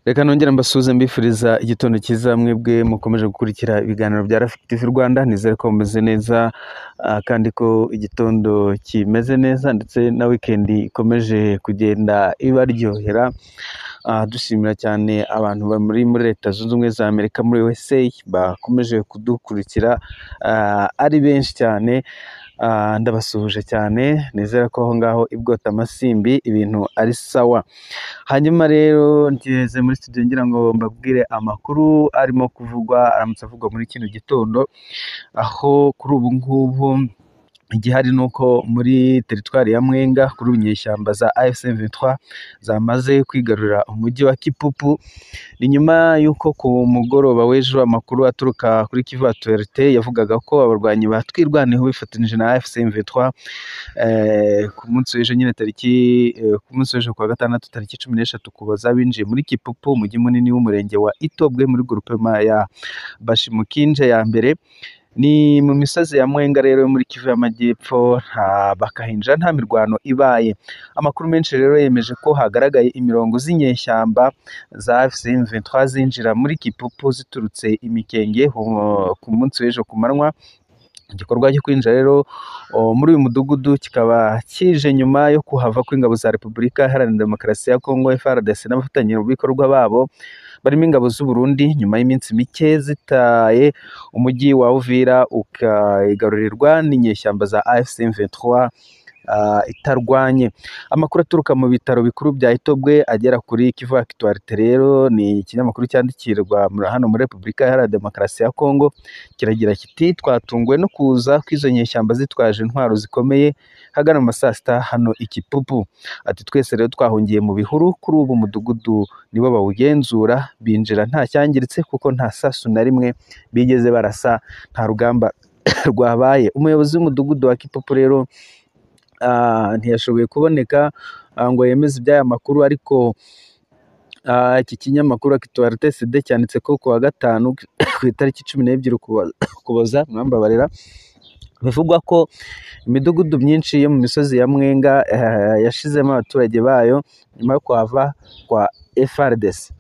Reka nongere mbasuhuze mbifuriza igitondo cyiza mwebwe mukomeje gukurikira ibiganiro bya Rafiki TV Rwanda, nizere ko mumeze neza kandi ko igitondo kimeze neza ndetse na weekend ikomeje kugenda ibaryohera. Dushimira cyane abantu bari muri Leta Zunze Ubumwe za Amerika muri USA bakomeje kudukurikira ari benshi cyane. Ndabasuhuje cyane, nizera ko aho ngaho i Bwotamasimbi ibintu ari sawa. Hanyuma rero ngeze muri studio ngira ngo mbabwire amakuru arimo aramutse avugwa muri kino gitondo, aho kuri ubu ngubu igihari ni uko muri teritwari ya Mwenga kuri inyeshyamba za AFC M23 zamaze kwigarurira umujyi wa Kipupu. Ni nyuma y'uko ku mugoroba w'ejo amakuru aturuka kuri Kivu Authorité yavugaga ko abarwanyi batwirwaneho bifatanyije na AFC M23 ku munsi w'ejo nyine ku munsi w'ejo kuwa gatandatu tariki 13 Ukuboza binjiye muri Kipupu, umujyi munini w'umurenge wa Itobwe muri groupement ya Bashimukinje ya mbere. Ni mu misozi ya Mwenga rero yo muri Kivu y'Amajyepfo, bakahinja nta mirwano ibaye. Amakuru menshi rero yemeje ko hagaragaye imirongo z'inyeshyamba za AFC M23 zinjira muri Kipupu ziturutse Imikenge ku munsi w'ejo ku manywa. Igikorwa cyo kwinjira rero muri uyu mudugudu kikaba kije nyuma yo kuhava kw'ingabo za Repubulika Iharanira Demokarasi ya Kongo FARDC n'abafatanyabikorwa babo barimo ingabo z'u Burundi, nyuma y'iminsi mike zitaye umujyi wa Uvira ukigarurirwa n'inyeshyamba za AFC M23 itarwanye. Amakuru aturuka mu bitaro bikuru bya Itobwe agera kuri Kivu Authorité rero, ni ikinyamakuru cyandikirwa hano muri Repubulika Iharanira Demokarasi ya Kongo, kiragira kiti twatunguwe no kuza kw'izo nyeshyamba zitwaje intwaro zikomeye hagana mu saa sita hano i Kipupu. Ati twese rero twahungiye mu bihuru, kuri ubu mudugudu nibo bawugenzura, binjira nta cyangiritse kuko nta sasu na rimwe bigeze barasa, nta rugamba rwabaye. Umuyobozi w'umudugudu wa Kipupu rero ntiyashoboye kuboneka ngo yemeze iby'aya makuru, ariko iki kinyamakuru Authorité CD cyanditse ko kuwa gatanu ku itariki 12 Ukuboza mwambabarira, bivugwa ko imidugudu myinshi yo mu misozi ya Mwenga yashizemo abaturage bayo nyuma yo kuhava kwa FARDC.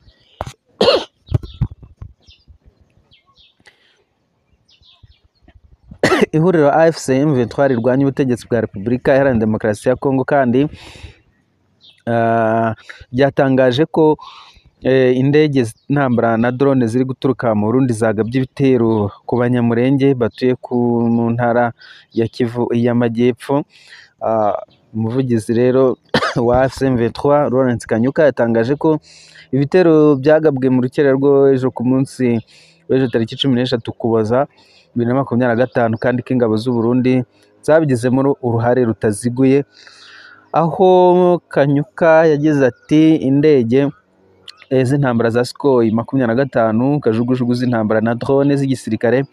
Ihuriro AFC M23 rirwanya ubutegetsi bwa Repubulika Iharanira Demokarasi ya Kongo kandi byatangaje ko indege z'intambara na drone ziri guturuka mu Burundi zagabye ibitero ku banyamurenge batuye mu ntara ya Kivu y'Amajyepfo. Umuvugizi rero wa AFC M23 Lawrence Kanyuka yatangaje ko ibitero byagabwe mu rukera rwo ejo ku munsi w'ejo tariki 13 Ukuboza 2025 kandi ko ingabo z'u Burundi zabigizemo uruhare rutaziguye, aho Kanyuka yagize ati indege z'intambara za Sukhoi 25, kajugujugu z'intambara na drone z'igisirikare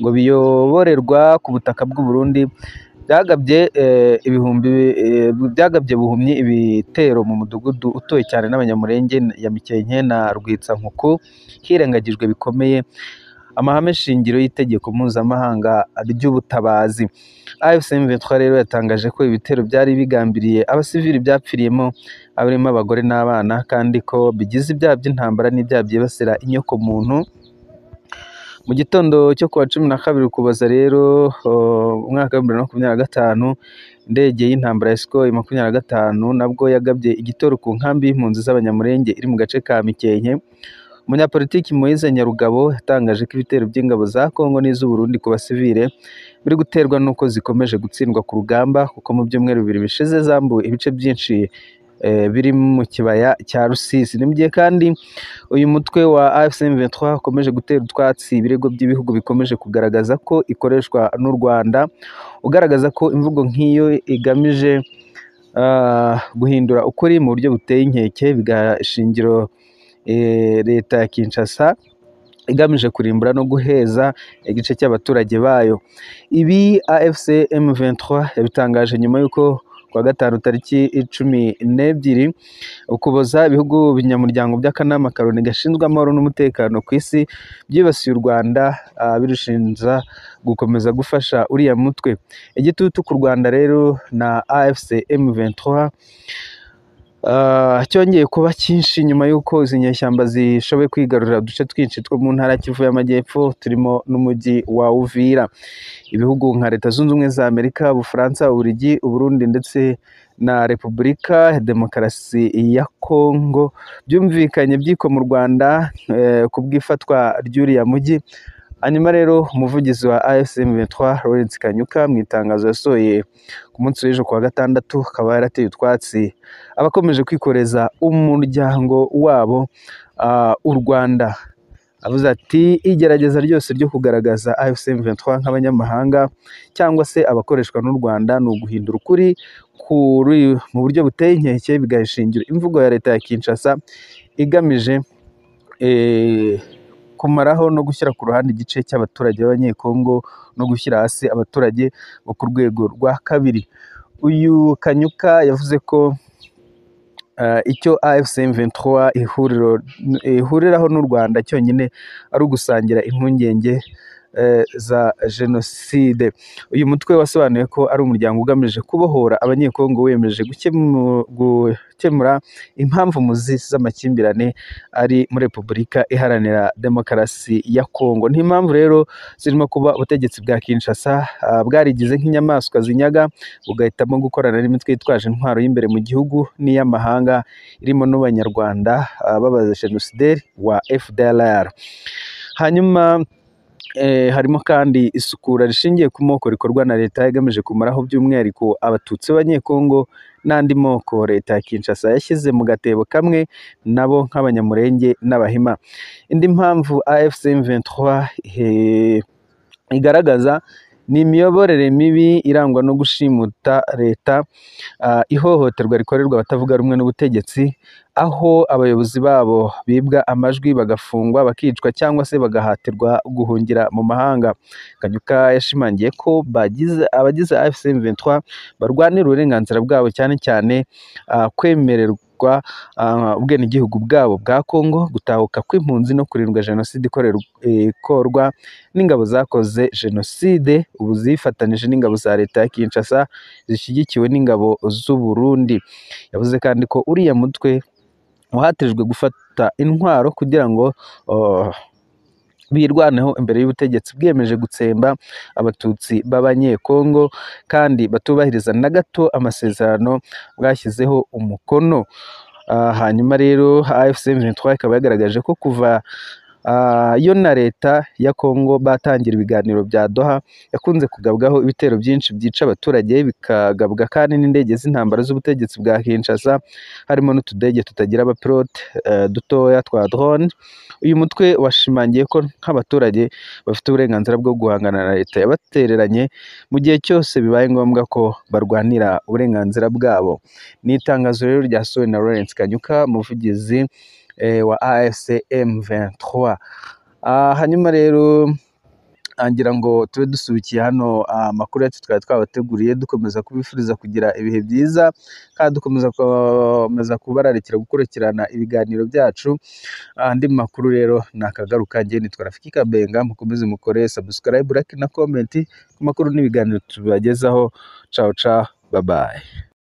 ngo biyoborerwa ku butaka bw'u Burundi byagabye buhumyi ibitero mu mudugudu utoye cyane n'abanyamurenge ya Mikenke na Rwitsankuku, hirengagijwe bikomeye amahame shingiro y'itegeko mpuzamahanga ry'ubutabazi. AFC M23 rero yatangaje ko ibitero byari bigambiriye abasivili byapfiriyemo abarimo abagore n'abana, kandi ko bigize ibyaha by'intambara n'ibyaha byibasira inyoko muntu. Mu gitondo cyo kuwa 12 Ukuboza rero umwaka wa 2025, indege y'intambara ya Sukhoi 25 nabwo yagabye igitoro ku nkambi y'impunzi z'abanyamurenge iri mu gace ka Mikenke. Umunyapolitiki Moise Nyarugabo yatangaje ko ibitero by'ingabo za Kongo n'iz'u Burundi ku basivile biri guterwa n'uko zikomeje gutsindwa ku rugamba, kuko mu byumweru 2 bishize zambuwe ibice byinshi biri mu kibaya cya Rusizi. Ni mu gihe kandi uyu mutwe wa AFC M23 ukomeje gutera utwatsi ibirego by'ibihugu bikomeje kugaragaza ko ikoreshwa n'u Rwanda, ugaragaza ko imvugo nk'iyo igamije guhindura ukuri mu buryo buteye inkeke, bigashingiro Leta ya Kinshasa igamije kurimbura no guheza igice cy'abaturage bayo. Ibi AFC M23 yabitangaje nyuma y'uko kuwa gatanu tariki 12 Ukuboza ibihugu binyamuryango by'akanama Karoni gashinzwe amahoro n'umutekano ku isi byibasiye u Rwanda birushinja gukomeza gufasha uriya mutwe. Igitutu ku Rwanda rero na AFC M23 cyongeye kuba cyinshi nyuma y'uko izi nyeshyamba zishoboye kwigarurira uduce twinshi two mu ntara ya Kivu y'Amajyepfo turimo n'umujyi wa Uvira. Ibihugu nka Leta Zunze Ubumwe za Amerika, Ubufaransa, Ububiligi, Uburundi ndetse na Repubulika ya Demokarasi ya Kongo byumvikanye byiko mu Rwanda ku bw'ifatwa ry'uriya mujyi. Hanyuma rero umuvugizi wa AFC M23 Lawrence Kanyuka mu itangazo yasohoye ku munsi w'ejo kuwa gatandatu akaba yarateye utwatsi abakomeje kwikoreza umuryango wabo u Rwanda. Avuze ati igerageza ryose ryo kugaragaza AFC M23 nk'abanyamahanga cyangwa se abakoreshwa n'u Rwanda ni uguhindura ukuri mu buryo buteye inkeke bigashingira imvugo ya leta ya Kinshasa igamije kumaraho no gushyira ku ruhande igice cy'abaturage b'Abanyekongo no gushyira hasi abaturage bo ku rwego rwa kabiri. Uyu Kanyuka yavuze ko icyo AFC M23 ihuriraho n'u Rwanda cyonyine ari ugusangira impungenge za jenoside. Uyu mutwe wasobanuye ko ari umuryango ugamije kubohora Abanyekongo wemeje gukemura impamvu muzi z'amakimbirane ari muri Repubulika Iharanira Demokarasi ya Kongo. N'impamvu rero zirimo kuba ubutegetsi bwa Kinshasa bwarigize nk'inyamaswa zinyaga bugahitamo gukorana n'imitwe yitwaje intwaro y'imbere mu gihugu n'iy'amahanga irimo n'Abanyarwanda babaza genocidaire wa FDLR. Hanyuma harimo kandi isukura rishingiye ku moko rikorwa na leta igamije kumaraho by'umwihariko abatutsi b'Abanyekongo n'andi moko leta ya Kinshasa yashyize mu gatebo kamwe nabo nk'Abanyamurenge n'Abahima. Indi mpamvu AFC M23 igaragaza ni imiyoborere mibi irangwa no gushimuta leta, ihohoterwa rikorerwa abatavuga rumwe n'ubutegetsi, aho abayobozi babo bibwa amajwi bagafungwa bakicwa cyangwa se bagahatirwa guhungira mu mahanga. Kanyuka yashimangiye ko abagize AFC M23 barwanira uburenganzira bwabo cyane cyane kwemererwa ubwenegihugu bwabo bwa Kongo, gutahuka kw'impunzi no kurindwa jenoside ikorwa n'ingabo zakoze jenoside ubu zifatanije n'ingabo za leta ya Kinshasa zishyigikiwe n'ingabo z'u Burundi. Yavuze kandi ko uriya mutwe wahatirijwe gufata intwaro kugira ngo birwaneho imbere y'ubutegetsi bwiyemeje gutsemba abatutsi b'Abanyekongo kandi batubahiriza na gato amasezerano bwashyizeho umukono. Hanyuma rero AFC M23 ikaba yagaragaje ko kuva yo na leta ya Kongo batangira ibiganiro bya Doha yakunze kugabwaho ibitero byinshi byica abaturage, bikagabwa kandi n'indege z'intambara z'ubutegetsi bwa Kinshasa harimo n'utudege tutagira abapilote dutoya twa drone. Uyu mutwe washimangiye ko nk'abaturage bafite uburenganzira bwo guhangana na leta yabatereranye mu gihe cyose bibaye ngombwa ko barwanira uburenganzira bwabo. Ni itangazo rero ryasohowe na Lawrence Kanyuka, umuvugizi wa AFC M23. Hanyuma rero ngira ngo tube dusubikiye hano amakuru yacu twari twabateguriye, dukomeza kubifuriza kugira ibihe byiza kandi dukomeza kubararikira gukurikirana ibiganiro byacu. Andi makuru rero nakagaruka, njye nitwa Rafiki Kabenga, mukomeze mukore subscribe, like na comment ku makuru n'ibiganiro tubagezaho. Ciao ciao, bye bye.